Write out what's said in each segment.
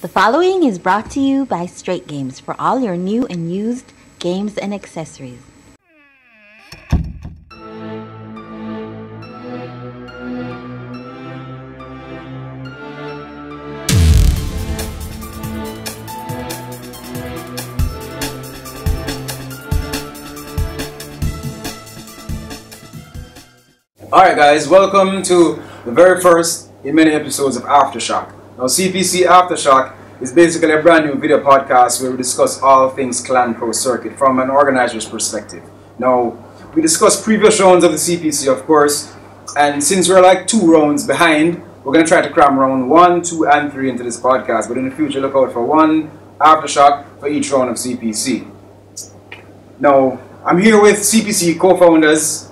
The following is brought to you by Straight Games for all your new and used games and accessories. Alright guys, welcome to the very first in many episodes of Aftershock. Now CPC Aftershock is basically a brand new video podcast where we discuss all things Clan Pro Circuit from an organizer's perspective. Now, we discuss previous rounds of the CPC of course, and since we're like 2 rounds behind, we're going to try to cram round 1, 2 and 3 into this podcast, but in the future look out for one Aftershock for each round of CPC. Now, I'm here with CPC co-founders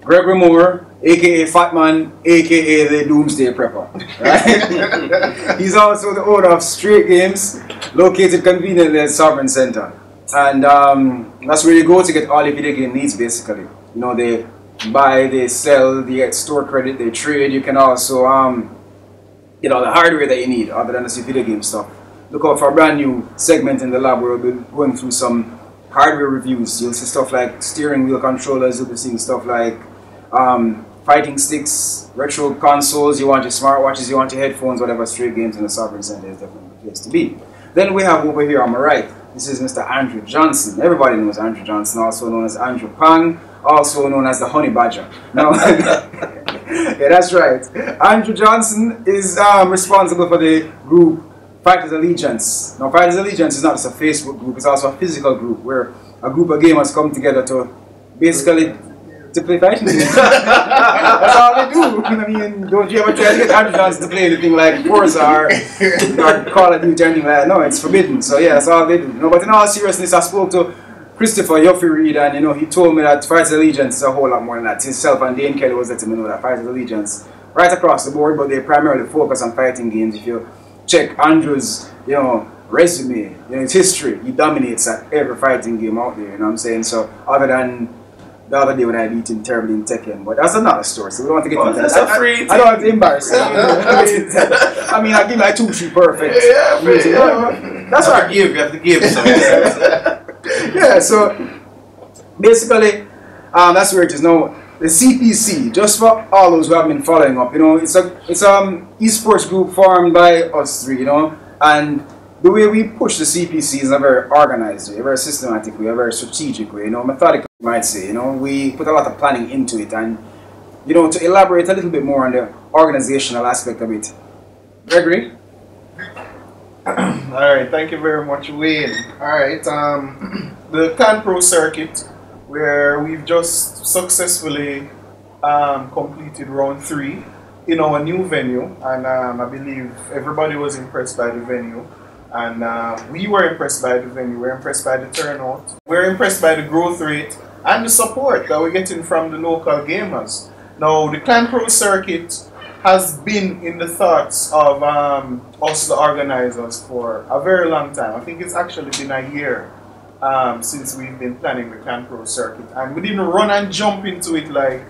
Gregory Moore, aka Fatman, aka the Doomsday Prepper. Right? He's also the owner of Straight Games, located conveniently at Sovereign Center. And that's where you go to get all your video game needs basically. You know, they buy, they sell, they get store credit, they trade. You can also get all the hardware that you need other than the video game stuff. Look out for a brand new segment in the lab where we'll be going through some hardware reviews. You'll see stuff like steering wheel controllers, you'll be seeing stuff like fighting sticks, retro consoles, you want your smartwatches, you want your headphones, whatever. Straight Games in the Sovereign Center is definitely the place to be. Then we have over here on my right, this is Mr. Andrew Johnson. Everybody knows Andrew Johnson, also known as Andrew Pang, also known as the Honey Badger. Now, yeah, that's right. Andrew Johnson is responsible for the group Fighters Allegiance. Now, Fighters Allegiance is not just a Facebook group, it's also a physical group where a group of gamers come together to basically to play fighting games. That's all they do. I mean, don't you ever try to get Andrew Johnson to play anything like Forza or Call of Duty or anything like that? No, it's forbidden. So yeah, that's all they do. No, but in all seriousness, I spoke to Christopher Yuffie Reed, and you know, he told me that Fighters Allegiance is a whole lot more than that. Himself and Dane Kelly was letting me know that Fighters Allegiance right across the board, but they primarily focus on fighting games. If you check Andrew's, you know, resume, you know, his history, he dominates at every fighting game out there. You know what I'm saying? So other than the other day when I beat him terribly in Tekken, but that's another story, so we don't want to get into that. I don't want to embarrass him. I mean, I give my 2-3 perfect. Yeah, that's right. You have to give something. Yeah, so basically, that's where it is. Now, the CPC, just for all those who have been following up, you know, it's eSports group formed by us 3, you know, and the way we push the CPC is a very organized way, a very systematic way, a very strategic way, you know, methodical, you might say. You know, we put a lot of planning into it, and you know, to elaborate a little bit more on the organizational aspect of it, Gregory. All right, thank you very much, Wayne. All right, the Clan Pro Circuit, where we've just successfully completed round 3 in our new venue, and I believe everybody was impressed by the venue. And we were impressed by the venue, we're impressed by the turnout, we're impressed by the growth rate and the support that we're getting from the local gamers. Now, the Clan Pro Circuit has been in the thoughts of us, the organizers, for a very long time. I think it's actually been a year since we've been planning the Clan Pro Circuit. And we didn't run and jump into it like,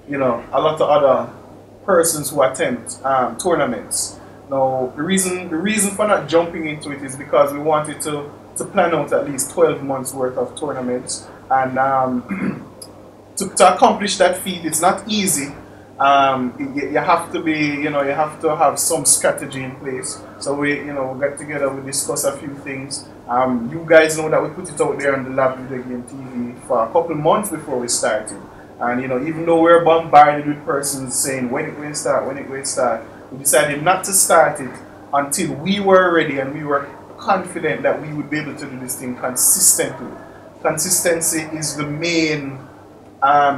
you know, a lot of other persons who attempt tournaments. Now, the reason for not jumping into it is because we wanted to plan out at least 12 months worth of tournaments, and to accomplish that feat, it's not easy. You have to be, you know, you have to have some strategy in place. So we got together, we discussed a few things. You guys know that we put it out there on the Lab Video Game TV for a couple months before we started, and you know, even though we're bombarded with persons saying when it will start, we decided not to start it until we were ready and we were confident that we would be able to do this thing consistently. Consistency is the main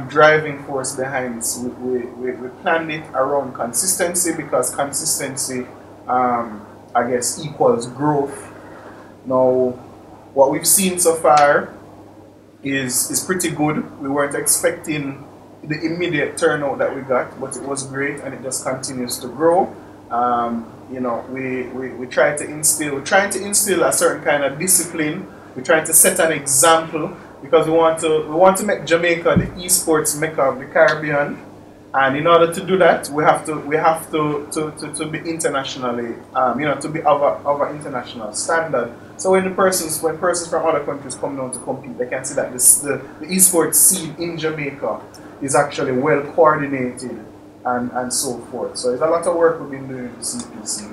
driving force behind this. We planned it around consistency because consistency, I guess, equals growth. Now, what we've seen so far is pretty good. We weren't expecting the immediate turnout that we got, but it was great, and it just continues to grow. You know, we try to instill a certain kind of discipline. We're trying to set an example because we want to make Jamaica the eSports mecca of the Caribbean, And in order to do that, we have to be internationally, to be of an international standard. So when persons from other countries come down to compete, they can see that the esports scene in Jamaica is actually well coordinated and so forth. So there's a lot of work we've been doing with the CPC.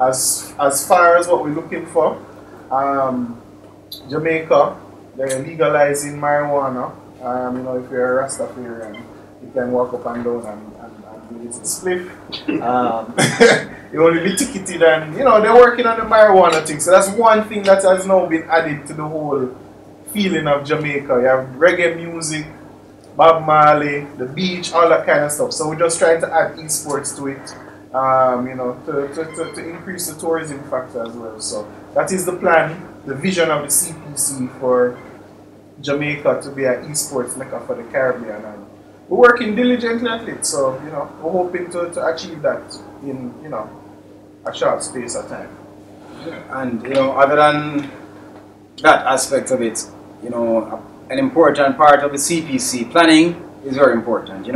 As far as what we're looking for, Jamaica, they're legalizing marijuana. If you're a Rastafarian, you can walk up and down and do this spliff. You only be ticketed, and they're working on the marijuana thing. So that's one thing that has now been added to the whole feeling of Jamaica. You have reggae music, Bob Marley, the beach, all that kind of stuff. So we're just trying to add esports to it, to increase the tourism factor as well. So that is the plan, the vision of the CPC for Jamaica to be an esports mecca for the Caribbean. And we're working diligently at it. So we're hoping to achieve that in a short space of time. And other than that aspect of it, an important part of the CPC planning is very important.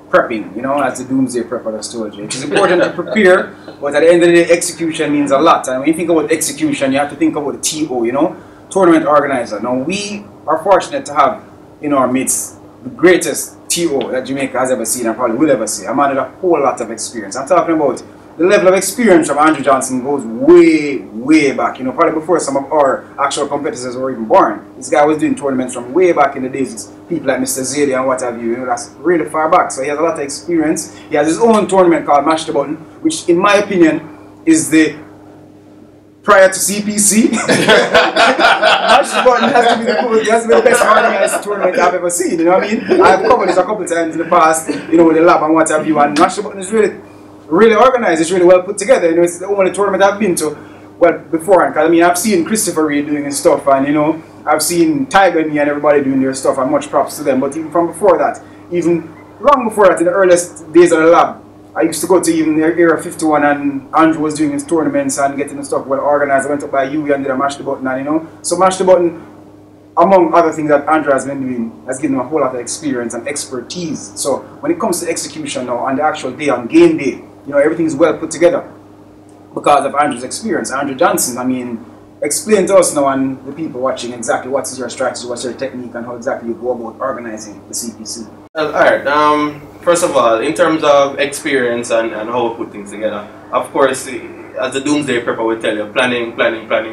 Prepping. As the Doomsday Prepper has told you, it is important to prepare, but at the end of the day, execution means a lot. And when you think about execution, you have to think about the TO. Tournament organizer. Now we are fortunate to have in our midst the greatest TO that Jamaica has ever seen and probably will ever see. A man with a whole lot of experience. I'm talking about the level of experience from Andrew Johnson goes way, way back. Probably before some of our actual competitors were even born. This guy was doing tournaments from way back in the days with people like Mr. Zedi and what have you. That's really far back. So he has a lot of experience. He has his own tournament called Mash the Button, which in my opinion is the prior to CPC. Mash the Button has to be the best organized tournament I've ever seen. I've covered this a couple of times in the past, with the lab and what have you. And Mash the Button is really organized. It's really well put together. It's the only tournament I've been to, beforehand. Because I've seen Christopher Reed doing his stuff, and I've seen Tiger and me and everybody doing their stuff, and much props to them. But even from before that, even long before that, in the earliest days of the lab, I used to go to even Era 51, and Andrew was doing his tournaments and getting the stuff well organized. I went up by Yui and did a Mash the Button, and so Mash the Button, among other things that Andrew has been doing, has given him a whole lot of experience and expertise. So when it comes to execution now, on the actual day, on game day, everything is well put together because of Andrew's experience. Andrew Johnson, explain to us now and the people watching exactly what is your strategy, what's your technique, and how exactly you go about organizing the CPC. Alright, first of all, in terms of experience and how we put things together, of course, as the Doomsday Prepper will tell you, planning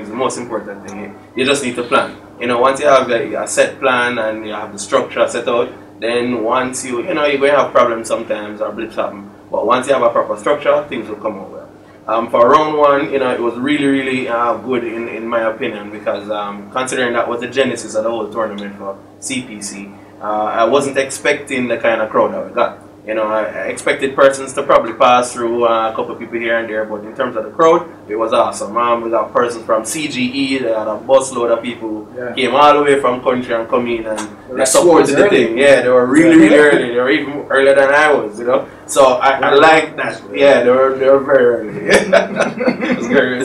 is the most important thing. You just need to plan. Once you have a set plan and you have the structure set out, then once you're going to have problems sometimes or blips happen. But once you have a proper structure, things will come out well. For round one, it was really good in my opinion, because considering that was the genesis of the whole tournament for CPC, I wasn't expecting the kind of crowd that we got. I expected persons to probably pass through a couple of people here and there, but in terms of the crowd, it was awesome. We got persons from CGE, they had a busload of people who came all the way from country and come in and they supported the thing. Yeah, they were really early. They were even earlier than I was, So I like that. Yeah, they were very early. It was very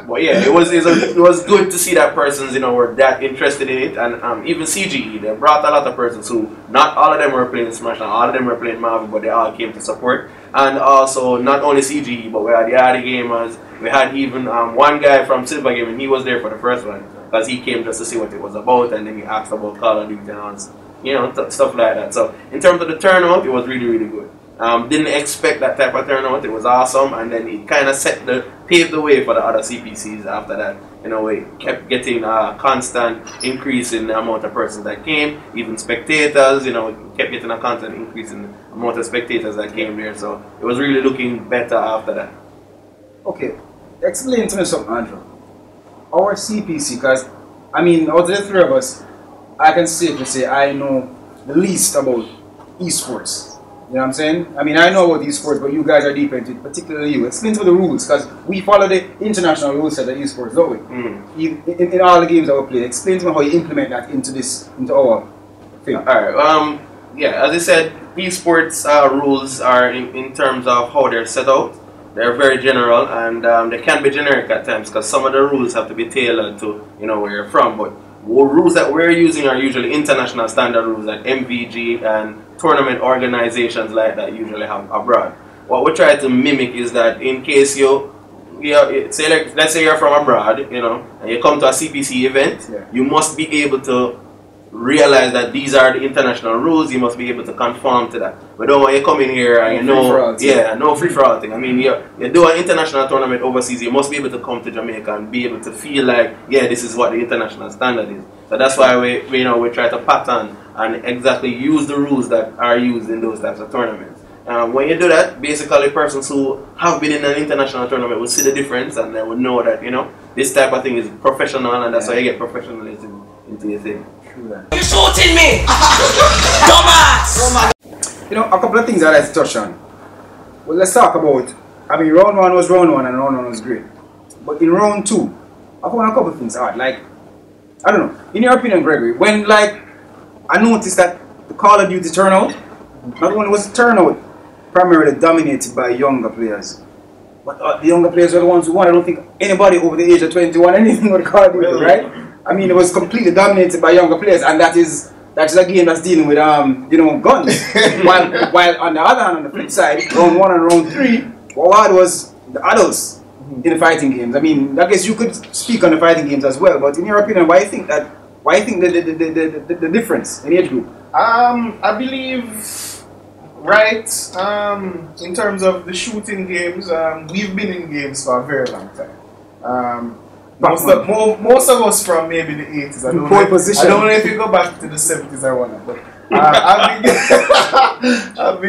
but yeah, it was good to see that persons, were that interested in it, and even CGE, they brought a lot of persons who, not all of them were playing Smash, not all of them were playing Marvel, but they all came to support. And also, not only CGE, but we had the other gamers. We had even one guy from Silver Gaming. He was there for the first one because he came just to see what it was about, and then he asked about Call of Duty and stuff like that. So in terms of the turnout, it was really good. Didn't expect that type of turnout. It was awesome, and then it kind of paved the way for the other CPCs after that. We kept getting a constant increase in the amount of persons that came, even spectators. We kept getting a constant increase in the amount of spectators that came there. So it was really looking better after that. Okay, explain to me something, Andrew. Our CPC, because out of the three of us, I can safely say I know the least about esports. You know what I'm saying? I know about esports, but you guys are deep into it, particularly you. Explain to me the rules, because we follow the international rules set of esports, don't we? In all the games that we play. Explain to me how you implement that into our thing. Alright, yeah, as I said, esports rules are in terms of how they're set out. They're very general, and they can be generic at times because some of the rules have to be tailored to where you're from. But rules that we're using are usually international standard rules like MVG and tournament organizations like that usually have abroad. What we try to mimic is that in case say like, let's say you're from abroad, you know, and you come to a CPC event, you must be able to realize that these are the international rules. You must be able to conform to that. But don't want you come in here and no free for all thing. I mean, you do an international tournament overseas, you must be able to come to Jamaica and be able to feel like, yeah, this is what the international standard is. So that's why we try to pattern and exactly use the rules that are used in those types of tournaments. When you do that, basically persons who have been in an international tournament will see the difference and they will know that, you know, this type of thing is professional, and that's why you get professionalism into your thing. You're shooting me! Dumbass! You know, a couple of things I'd like to touch on. Well, let's talk about, I mean, round 1 was round 1 and round 1 was great. But in round 2, I found a couple of things hard. Like, I don't know, in your opinion, Gregory, when like, I noticed that the Call of Duty turnout, not only was the turnout primarily dominated by younger players, but the younger players were the ones who won. I don't think anybody over the age of 21 anything with Call of Duty, right? I mean, it was completely dominated by younger players, and that is a game that's dealing with you know, guns. while on the other hand, on the flip side, round 1 and round 3, what was the adults in the fighting games. I mean, I guess you could speak on the fighting games as well, but in your opinion, why do you think the difference in age group? I believe, right, in terms of the shooting games, we've been in games for a very long time. Most of us from maybe the 80s. I don't know if you go back to the 70s or whatnot, but I've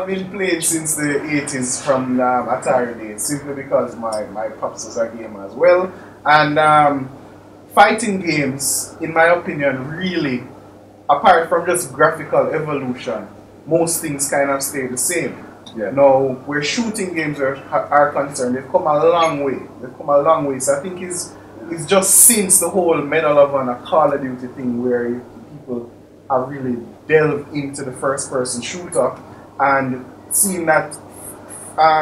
been playing since the 80s from Atari days, simply because my pops was a gamer as well. And fighting games, in my opinion, really, apart from just graphical evolution, most things kind of stay the same. Yeah. Now, where shooting games are concerned, they've come a long way. So I think it's just since the whole Medal of Honor Call of Duty thing where people have really delved into the first-person shooter and seen that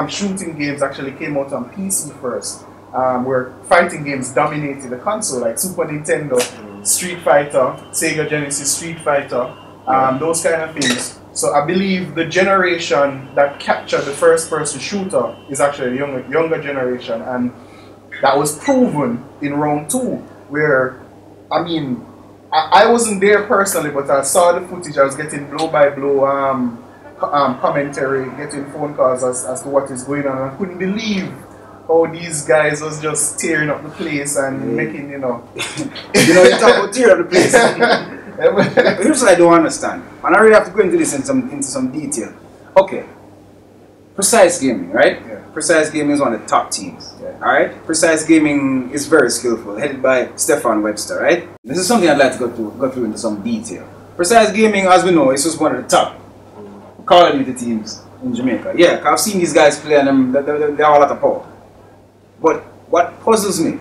shooting games actually came out on PC first, where fighting games dominated the console, like Super Nintendo, Street Fighter, Sega Genesis Street Fighter, those kind of things. So I believe the generation that captured the first-person shooter is actually a younger generation, and that was proven in round 2, where, I mean, I wasn't there personally, but I saw the footage. I was getting blow-by-blow commentary, getting phone calls as to what is going on. I couldn't believe how these guys was just tearing up the place and making, you know... you know, you talk about tearing up the place. Here's what I don't understand, and I really have to go into this into some detail. Okay, Precise Gaming, right? Yeah. Precise Gaming is one of the top teams. Yeah. All right, Precise Gaming is very skillful, headed by Stefan Webster, right? This is something I'd like to go through into some detail. Precise Gaming, as we know, is just one of the top Call of Duty teams in Jamaica. Yeah, I've seen these guys play, and they have a lot of power. But what puzzles me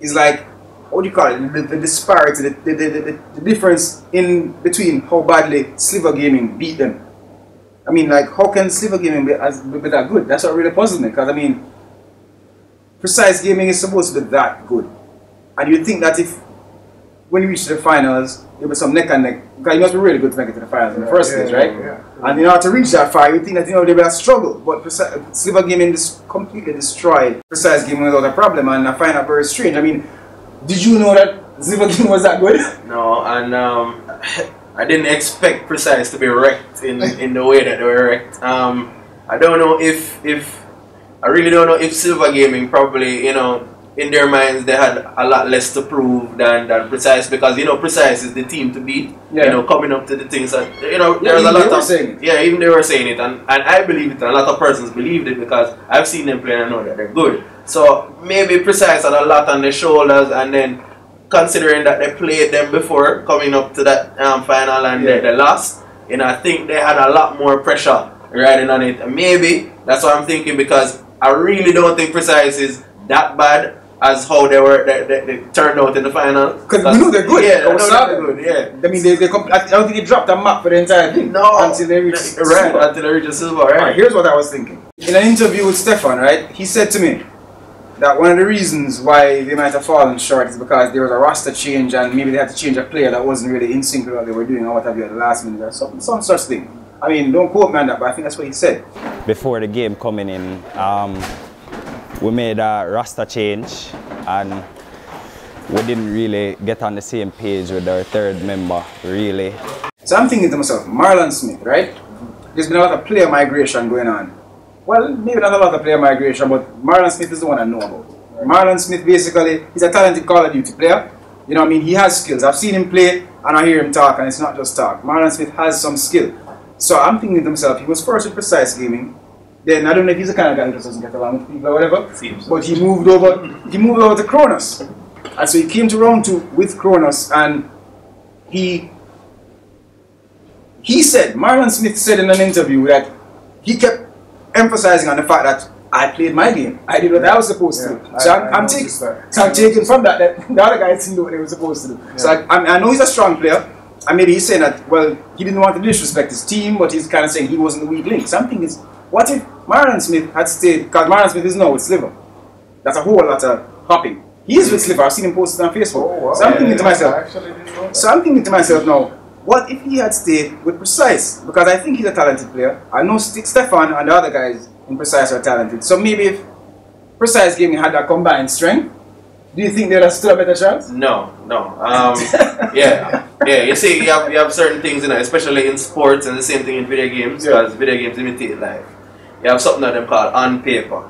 is like, what do you call it? The disparity, the difference in between how badly Sliver Gaming beat them. I mean, like, how can Sliver Gaming be that good? That's what really puzzles me, because I mean, Precise Gaming is supposed to be that good, and you'd think that if when you reach the finals, there'll be some neck and neck, because you must be really good to make it to the finals in the first place, right? Yeah. And in order to reach that far, you'd think that there'll be a struggle, but Sliver Gaming completely destroyed Precise Gaming without a problem, and I find that very strange. I mean, did you know that Sliver Gaming was that good? No, and I didn't expect Precise to be wrecked in the way that they were wrecked. I don't know I really don't know if Sliver Gaming probably, you know, in their minds they had a lot less to prove than Precise, because, you know, Precise is the team to beat. Yeah. You know, coming up to the things that, you know, there's a lot of... Yeah, even they were saying it, and I believe it, and a lot of persons believed it, because I've seen them play and I know that they're good. So maybe Precise had a lot on their shoulders, and then considering that they played them before coming up to that final and they lost, you know, I think they had a lot more pressure riding on it. And maybe that's what I'm thinking, because I really don't think Precise is that bad as how they turned out in the final. Because we know they're good. Yeah, they're good. Yeah. I mean, I don't think they dropped a map for the entire thing. No. Until they reached silver. Until they reached silver. Right. Here's what I was thinking. In an interview with Stefan, right, he said to me, that one of the reasons why they might have fallen short is because there was a roster change and maybe they had to change a player that wasn't really in sync with what they were doing or what have you at the last minute or some such thing. I mean, don't quote me on that, but I think that's what he said. Before the game coming in, we made a roster change and we didn't really get on the same page with our third member, really. So I'm thinking to myself, Marlon Smith, right? There's been a lot of player migration going on. Well, maybe not a lot of player migration, but Marlon Smith is the one I know about. Marlon Smith basically, he's a talented Call of Duty player. You know what I mean? He has skills. I've seen him play and I hear him talk, and it's not just talk. Marlon Smith has some skill. So I'm thinking to myself, he was first with Precise Gaming. Then I don't know if he's the kind of guy who just doesn't get along with people or whatever. But he moved over to Kronos. And so he came to round 2 with Kronos, and he said, Marlon Smith said in an interview that he kept emphasizing on the fact that I played my game. I did what I was supposed to do. So I'm taking from that the other guys didn't do what they were supposed to do. Yeah. So I know he's a strong player. And maybe he's saying that, well, he didn't want to disrespect his team, but he's kind of saying he wasn't the weak link. Something is, what if Marlon Smith had stayed, because Marlon Smith is now with Sliver. That's a whole lot of hopping. He is with Sliver. I've seen him posted on Facebook. Oh, wow. So I'm thinking to myself, now, what if he had stayed with Precise? Because I think he's a talented player. I know Stefan and the other guys in Precise are talented. So maybe if Precise Gaming had that combined strength, do you think they'd have stood a better chance? No. Yeah. You see, you have certain things in it, especially in sports, and the same thing in video games, because video games imitate life. You have something that them called on paper.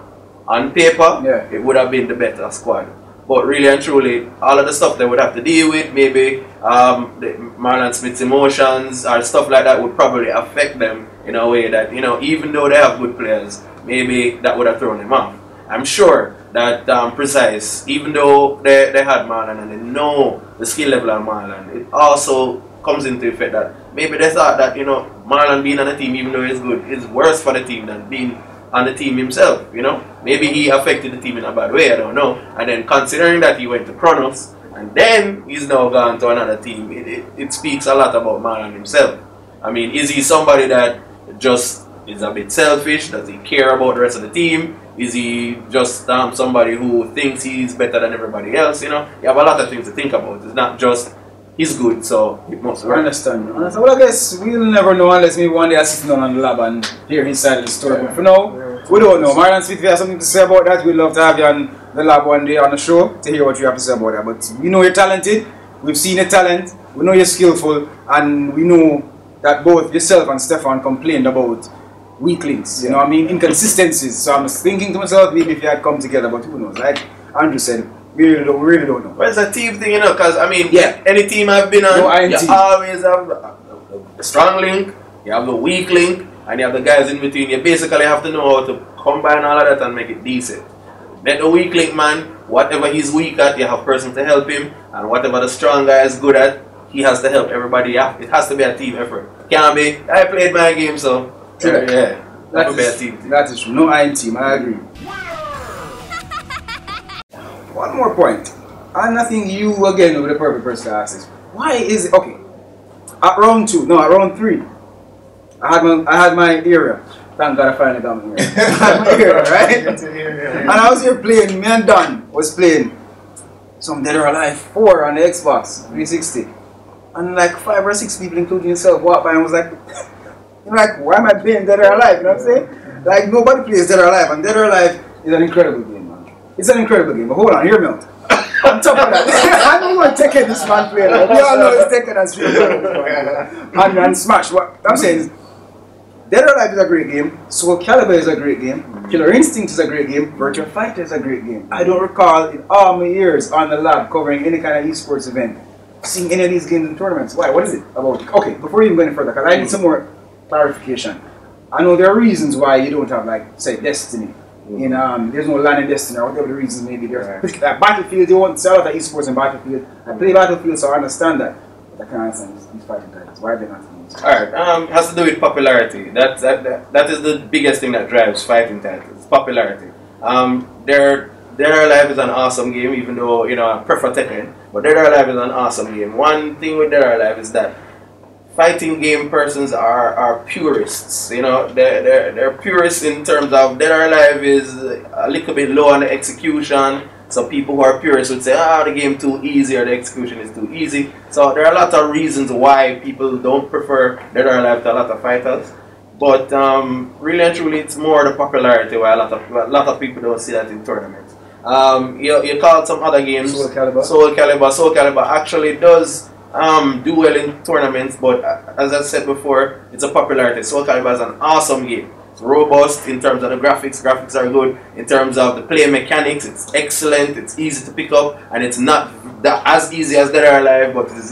On paper, it would have been the better squad. But really and truly, all of the stuff they would have to deal with, maybe Marlon Smith's emotions or stuff like that would probably affect them in a way that, you know, even though they have good players, maybe that would have thrown them off. I'm sure that Precise, even though they had Marlon and they know the skill level of Marlon, it also comes into effect that maybe they thought that, you know, Marlon being on the team, even though he's good, is worse for the team than being on the team himself, you know. Maybe he affected the team in a bad way, I don't know. And then considering that he went to Kronos, and then he's now gone to another team, it speaks a lot about Marlon himself. I mean, is he somebody that just is a bit selfish? Does he care about the rest of the team? Is he just somebody who thinks he's better than everybody else? You know, you have a lot of things to think about. It's not just he's good, so it must work. I understand. Well, I guess we'll never know unless maybe one day I sit down on the lab and hear his side of the story. But for now, we don't know. Marlon Smith, if you have something to say about that, we'd love to have you on the lab one day on the show to hear what you have to say about that. But we know you're talented. We've seen your talent. We know you're skillful, and we know that both yourself and Stefan complained about weak links, you know what I mean, inconsistencies. So I'm thinking to myself, maybe if you had come together, but who knows? Like Andrew said, we really don't know. Well, it's a team thing, you know, because I mean, any team I've been on, you always have the strong link, you have the weak link, and you have the guys in between. You basically have to know how to combine all of that and make it decent. Let the weak link man, whatever he's weak at, you have a person to help him, and whatever the strong guy is good at, he has to help everybody out. It has to be a team effort. Can't be, I played my game, so that is true. No, I ain't team. I agree. One more point. And I think you again with the perfect person to ask this. Why is it okay? At round 3, I had my area. Thank God I finally got my area. I had my area, right? And I was here playing. Me and Don was playing some Dead or Alive 4 on the Xbox 360, and like 5 or 6 people, including yourself, walked by and was like. Like, why am I playing Dead or Alive? You know what I'm saying? Like, nobody plays Dead or Alive, and Dead or Alive is an incredible game, man. It's an incredible game, but hold on, hear me out. On top of that, I don't want to take it this man player. Like, we all know he's taking us and Smash. What I'm saying is, Dead or Alive is a great game, Soul Calibur is a great game, Killer Instinct is a great game, Virtua Fighter is a great game. I don't recall in all my years on the lab covering any kind of eSports event seeing any of these games in tournaments. Why? What is it about? Okay, before you even go any further, because I need some more clarification. I know there are reasons why you don't have, like, say, Destiny. In there's no land in Destiny, or whatever the reasons maybe. There's Battlefield. You want to sell out of esports and Battlefield. I play Battlefield, so I understand that. But I can't understand these fighting titles. Why are they not? Alright, has to do with popularity. That is the biggest thing that drives fighting titles. Popularity. Dead or Alive is an awesome game, even though, you know, I prefer Tekken. But Dead or Alive is an awesome game. One thing with Dead or Alive is that fighting game persons are purists. You know, they're purists in terms of Dead or Alive is a little bit low on the execution. So people who are purists would say, the game too easy or the execution is too easy. So there are a lot of reasons why people don't prefer Dead or Alive to a lot of fighters. But really and truly, it's more the popularity why a lot of people don't see that in tournaments. You called some other games. Soul Calibur. Soul Calibur actually does do well in tournaments, but as I said before, it's a popularity. Soul Calibur is an awesome game. It's robust in terms of the graphics. Graphics are good. In terms of the play mechanics, it's excellent. It's easy to pick up, and it's not that as easy as Dead or Alive, but it's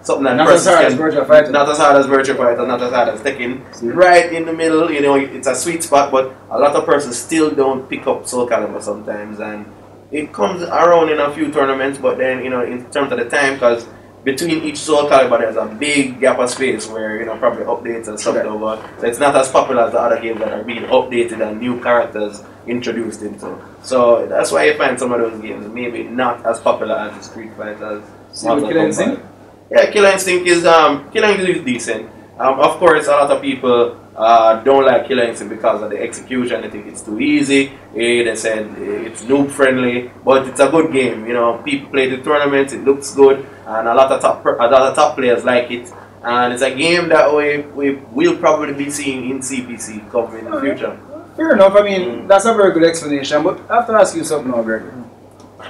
something that not as hard as Virtua Fighter. Not as hard as Virtua Fighter, not as hard as Tekken. Right in the middle, it's a sweet spot, but a lot of persons still don't pick up Soul Calibur sometimes, and it comes around in a few tournaments, but then in terms of the time, because between each Soul Calibur there's a big gap of space where probably updates and stuff over. So it's not as popular as the other games that are being updated and new characters introduced into. So that's why you find some of those games maybe not as popular as the Street Fighters. Killer Instinct? Yeah, Killer Instinct is decent. Of course, a lot of people don't like Killer Instinct because of the execution. They think it's too easy. They said it's noob friendly, but it's a good game. People play the tournaments. It looks good, and a lot of top players like it. And it's a game that we will probably be seeing in CPC coming in the future. Fair enough. I mean, that's a very good explanation. But I have to ask you something now, Gregory.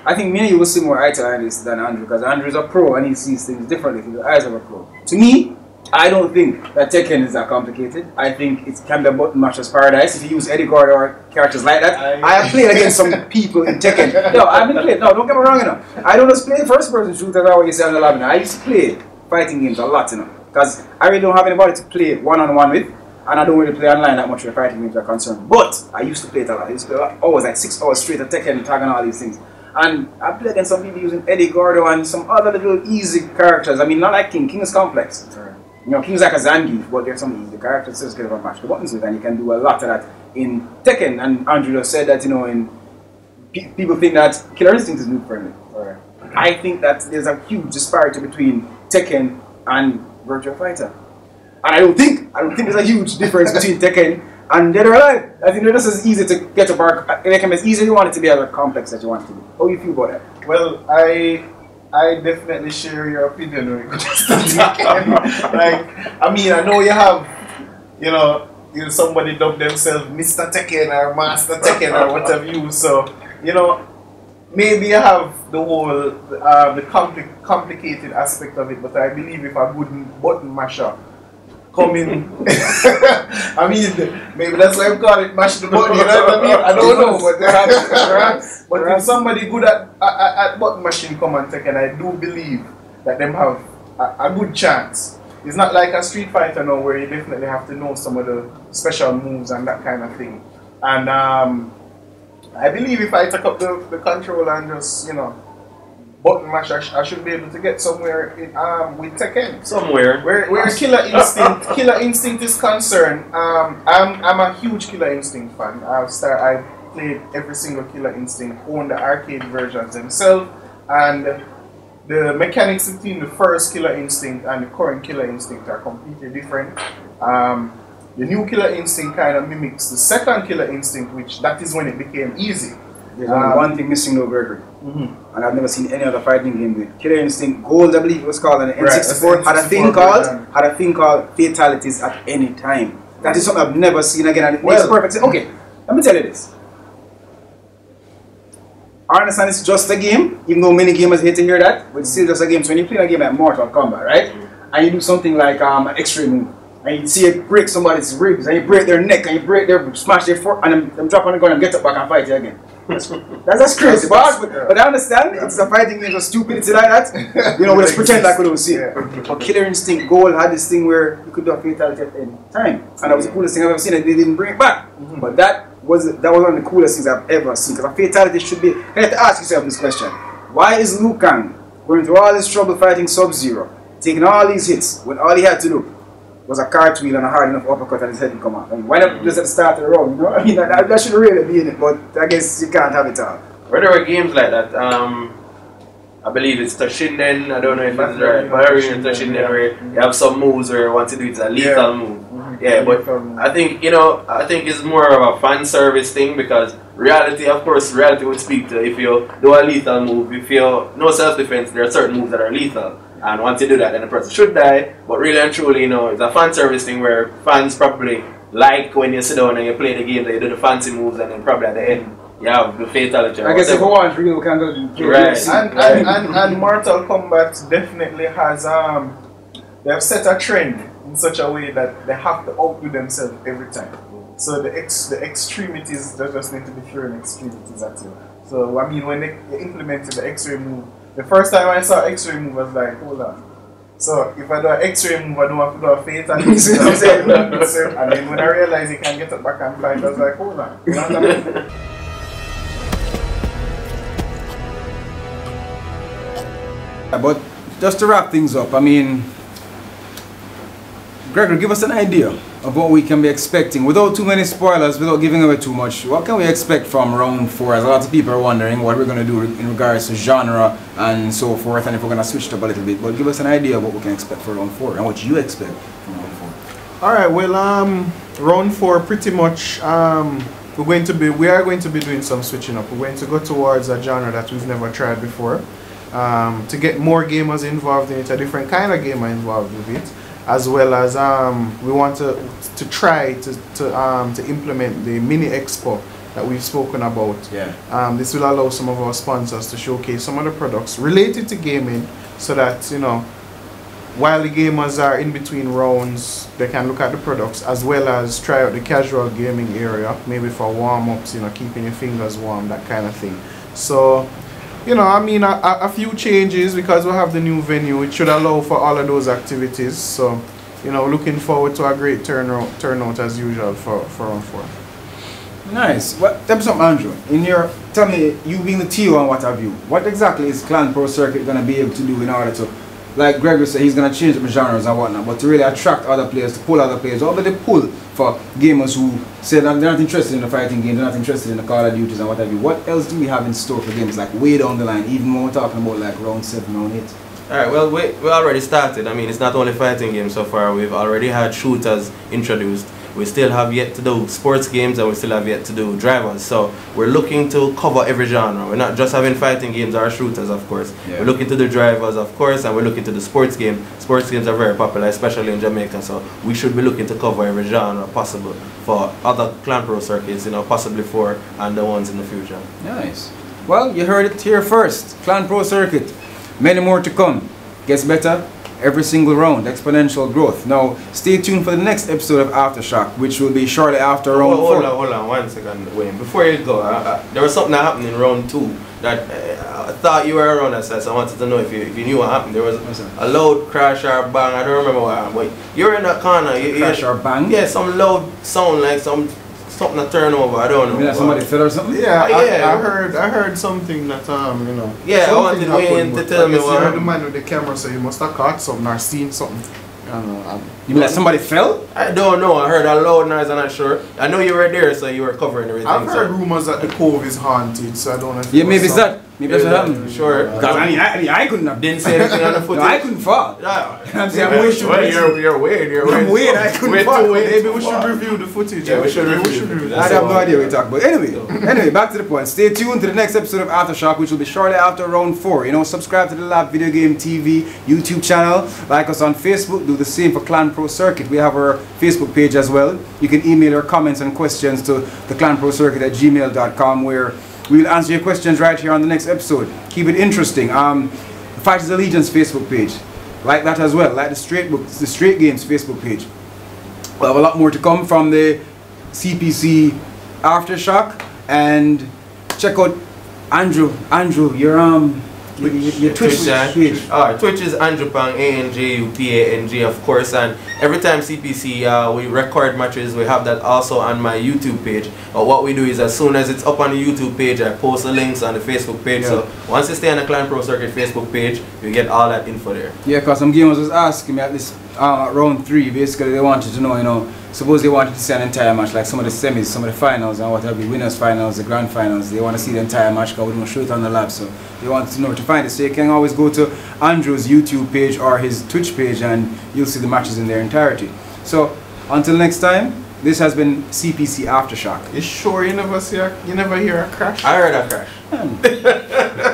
I think me and you will see more eye to eye on this than Andrew, because Andrew is a pro and he sees things differently through the eyes of a pro. To me, I don't think that Tekken is that complicated. I think it can be a button masher's paradise if you use Eddie Gordo or characters like that. I have played against some people in Tekken. No, I haven't played. No, don't get me wrong, I don't just play first-person shooters or what you say on the lobby. I used to play fighting games a lot, because I really don't have anybody to play one-on-one with, and I don't really play online that much where fighting games are concerned. But I used to play it a lot. I used to play always like 6 hours straight at Tekken, tag and all these things. And I played against some people using Eddie Gordo and some other little easy characters. I mean, not like King. King is complex. King's like a Zangief, but there's some easy characters just get mash the buttons with, and you can do a lot of that in Tekken. And Andrew just said that, people think that Killer Instinct is noob friendly. I think that there's a huge disparity between Tekken and Virtua Fighter. And I don't think there's a huge difference between Tekken and Dead or Alive. I think they're just as easy to get up, or make them as easy as you want it to be, as complex as you want it to be. How do you feel about that? Well, I definitely share your opinion when it comes to Tekken. I mean, I know you have, somebody dub themselves Mr. Tekken or Master Tekken or whatever you. So, maybe you have the whole, the complicated aspect of it, but I believe if a good button masher come in, I mean, maybe that's why I call it mash the button, you know what I mean? I don't know, but perhaps. But if somebody good at button mashing come and Tekken, I do believe that them have a good chance. It's not like a Street Fighter now where you definitely have to know some of the special moves and that kind of thing. And I believe if I take up the controller and just, button mash, I should be able to get somewhere with Tekken. Somewhere. Where Killer Instinct is concerned, I'm a huge Killer Instinct fan. I played every single Killer Instinct, owned the arcade versions themselves, and the mechanics between the first Killer Instinct and the current Killer Instinct are completely different. The new Killer Instinct kind of mimics the second Killer Instinct, which that is when it became easy. There's only one thing missing though, Gregory. And I've never seen any other fighting game with Killer Instinct Gold, I believe it was called, and the N64 had a thing called fatalities at any time. That is something I've never seen again, and it makes perfect sense. Okay, let me tell you this. I understand it's just a game, even though many gamers hate to hear that, but it's still just a game. So when you play a game like Mortal Kombat, right, and you do something like an extreme move, and you see it break somebody's ribs, and you break their neck, and you smash their foot, and them drop on the ground and get up back and fight you again. That's crazy, but I understand it's a fighting game of stupidity like that. Let's pretend like we don't see it. But Killer Instinct Gold had this thing where you could do a fatality at any time, and that was the coolest thing I've ever seen, and they didn't bring it back. But that was one of the coolest things I've ever seen, because a fatality should be. You have to ask yourself this question: why is Liu Kang going through all this trouble fighting Sub-Zero, taking all these hits, when all he had to do was a cartwheel and a hard enough uppercut and his head would come out? I mean, why not just at the start of the round? I mean, that should really be in it, but I guess you can't have it all. Where there were games like that, I believe it's Toshinden, I don't know if it's right, but Toshinden where you have some moves where once you do it's a lethal move. Yeah, but I think, I think it's more of a fan service thing because reality, of course, reality would speak to if you do a lethal move, if you no self-defense, there are certain moves that are lethal. And once you do that, then the person should die. But really and truly, it's a fan service thing where fans probably like when you sit down and you play the game that you do the fancy moves and then probably at the end you have the fatality. I guess if we want, we can go right. And Mortal Kombat definitely has they have set a trend in such a way that they have to outdo themselves every time. So the extremities, they just need to be throwing extremities at you. So I mean, when they implemented the X-ray move, the first time I saw X-ray move, I was like, hold on. So if I do an X-ray move, I don't have to do a fatality. And then when I realized you can get it back and fight, I was like, hold on. You know what I mean? But just to wrap things up, I mean, Gregory, give us an idea of what we can be expecting without too many spoilers, without giving away too much. What can we expect from round 4? As a lot of people are wondering what we're going to do in regards to genre and so forth, and if we're going to switch it up a little bit. But give us an idea of what we can expect for round 4 and what you expect from round 4. Alright, well, round 4 pretty much we are going to be doing some switching up. We're going to go towards a genre that we've never tried before. To get more gamers involved in it, a different kind of gamer involved with it, as well as we want to try to implement the mini expo that we've spoken about. Yeah. This will allow some of our sponsors to showcase some of the products related to gaming, so that while the gamers are in between rounds, they can look at the products as well as try out the casual gaming area, maybe for warm-ups, keeping your fingers warm, that kind of thing. So I mean, a few changes because we have the new venue. It should allow for all of those activities. So, looking forward to a great turnout as usual for round 4. Nice. Well, tell me something, Andrew. Tell me, you being the TO and what have you, what exactly is Clan Pro Circuit going to be able to do in order to, like Gregory said, he's going to change the genres and whatnot, but to really attract other players, to pull other players, or they pull for gamers who say that they're not interested in the fighting game, they're not interested in the Call of Duties and what have you. What else do we have in store for games, like way down the line, even when we're talking about like round 7, round 8? Alright, well, we already started. I mean, it's not only fighting games so far. We've already had shooters introduced. We still have yet to do sports games and we still have yet to do drivers. So we're looking to cover every genre. We're not just having fighting games or shooters, of course. Yeah. We're looking to the drivers, of course, and we're looking to the sports game. Sports games are very popular, especially in Jamaica. So we should be looking to cover every genre possible for other Clan Pro circuits, possibly 4 and the ones in the future. Nice. Well, you heard it here first. Clan Pro Circuit. Many more to come. Gets better every single round, exponential growth. Now, stay tuned for the next episode of Aftershock, which will be shortly after round 4. Hold on 1 second, Wayne. Before you go, there was something that happened in round 2 that I thought you were around us, so I wanted to know if you knew what happened. There was a loud crash or bang, I don't remember what happened, but you're in that corner. Crash or bang? Yeah, some loud sound like something to turn over, I don't know. You mean like somebody fell or something? Yeah, I heard something that yeah, I wanted Wayne to tell me what. You're the man with the camera, so you must have caught something or seen something. I don't know. You mean like somebody fell? I don't know. I heard a loud noise. I'm not sure. I know you were there, so you were covering everything. I've heard rumors that the cove is haunted, so I don't know if yeah, maybe it's that. Maybe that's what happened. Sure. Because I couldn't have. Didn't say anything on the footage. No, I couldn't fall. No. I'm saying I'm way too weird. You're weird. I'm weird. I couldn't fall. Maybe we should review the footage. Yeah, we should review. I have no idea what you're talking about. Anyway, back to the point. Stay tuned to the next episode of Aftershock, which will be shortly after round 4. Subscribe to the Lab Video Game TV YouTube channel. Like us on Facebook. Do the same for Clan Pro Circuit. We have our Facebook page as well. You can email your comments and questions to theclanprocircuit@gmail.com, where we'll answer your questions right here on the next episode. Keep it interesting. The Fighters Allegiance Facebook page. Like that as well. Like the Straight Games Facebook page. We'll have a lot more to come from the CPC Aftershock. And check out Andrew, your Twitch page. Alright, Twitch is Andrew Pang, ANJUPANG, of course, and every time CPC we record matches, we have that also on my YouTube page. What we do is, as soon as it's up on the YouTube page, I post the links on the Facebook page. Yeah. So once you stay on the Clan Pro Circuit Facebook page, you get all that info there. Yeah, because some gamers was asking me at this round 3, basically they wanted to know, you know, suppose they wanted to see an entire match, like some of the semis, some of the finals, and what have you, winners finals, the grand finals. They want to see the entire match because we don't show it on the lab, so they want to know where to find it. So you can always go to Andrew's YouTube page or his Twitch page, and you'll see the matches in their entirety. So until next time, this has been CPC Aftershock. You sure you never hear a crash? I heard a crash.